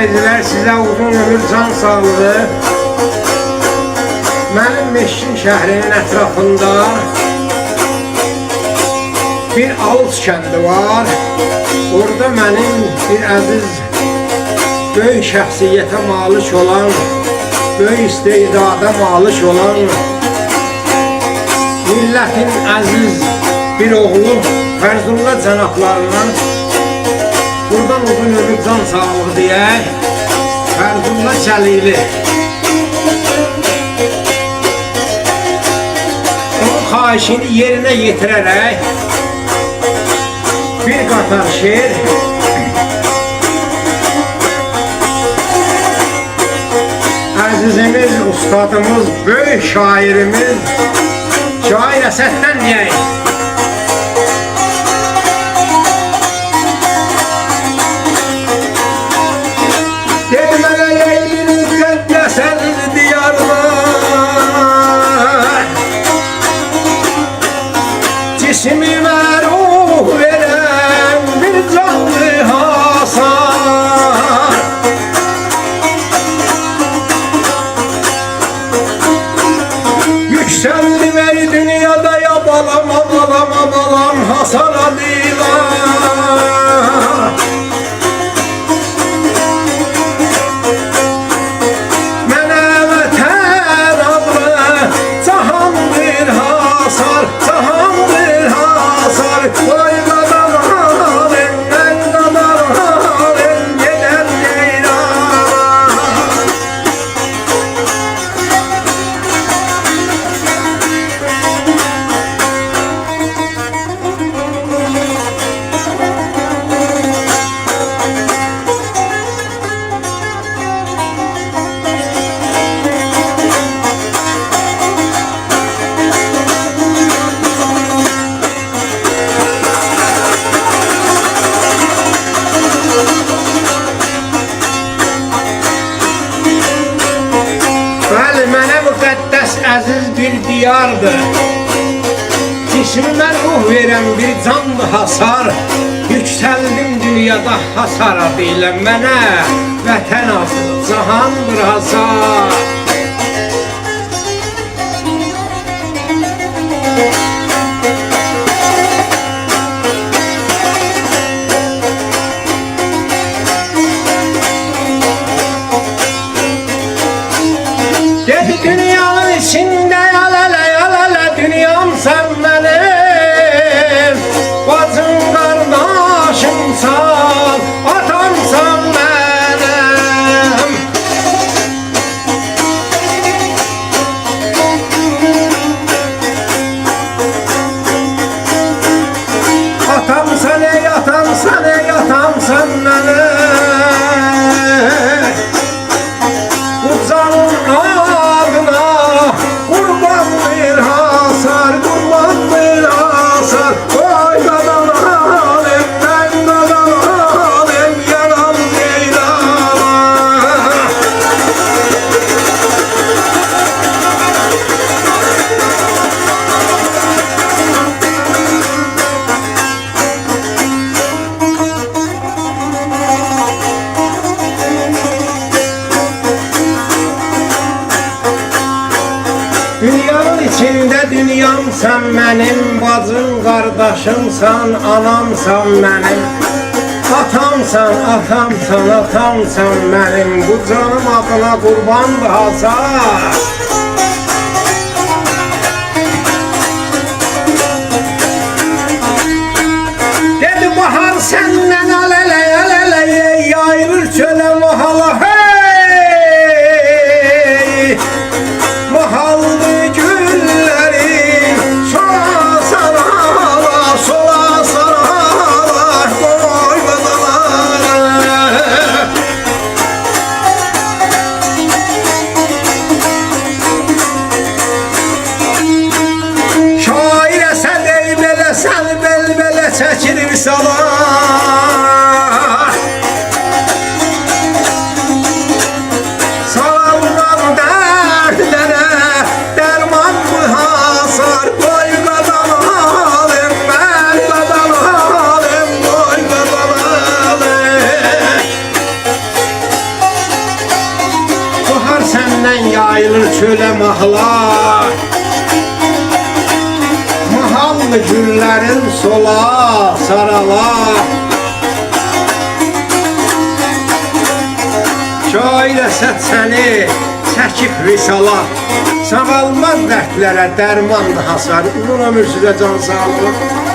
izləyicilər, sizə uzun ömür, can sağlığı. Mənim Meşin şəhrinin ətrafında bir Alus kəndi var. Orada mənim bir əziz, böyük şəxsiyyətə malik olan, böyük istedada malik olan, millətin əziz bir oğlu Fərzullah cənablarından buradan uzun ömür, can sağlığı deyək, Fərzullah Cəlili. Onun xahişini yerinə yetirərək bir qatar şeir əzizimiz, ustadımız, böyük şairimiz Şair Əsəddən deyək. Dedi mənə yeylin müqəddəsən diyarlar, cismimə ruh verən bir canlı hasar. Yükseldim ey dünyada ya balam, balam, balam hasar adıyla. Mənə vətən adlı cahan bir hasar, cahan bir hasar. Vay qadar halim, mən qadar halim, gedər ceyran. Bəli, mənə müqəddəs əziz bir diyardır. Cismimə ruh verən bir canlı hasar. Yüksəldim dünyada hasar adıyla. Mənə vətən adlı cahan bir hasar. Dedi dünyanın içinde yalala yalala, dünyam sen benim, bacım kardeşimsan, atamsan benim. Atamsan ey atamsan ey atamsan benim. Bu canın ağrına kurban bir hasar, kurban bir hasar. Oy kadar halim, ben kadar halim, yalan ceylan. Dünyanın içinde dünyam sen benim, bacım kardeşimsan, anamsan benim. Atamsan, atamsan, atamsan benim, bu canım adına kurbandır hasar. Dedi bahar senden alele alele, yayılır çöle mahala hey. Mahallı gülleri sola sarala, sola sarala, koy badalar. səndən yayılır çölə mahlar. Mahallı güllərin sola saralar. Şair əsəd səni çəkib visala, sağalmaz dərdlərə dərmandır hasar. Uzun ömür sizə can sağlıq.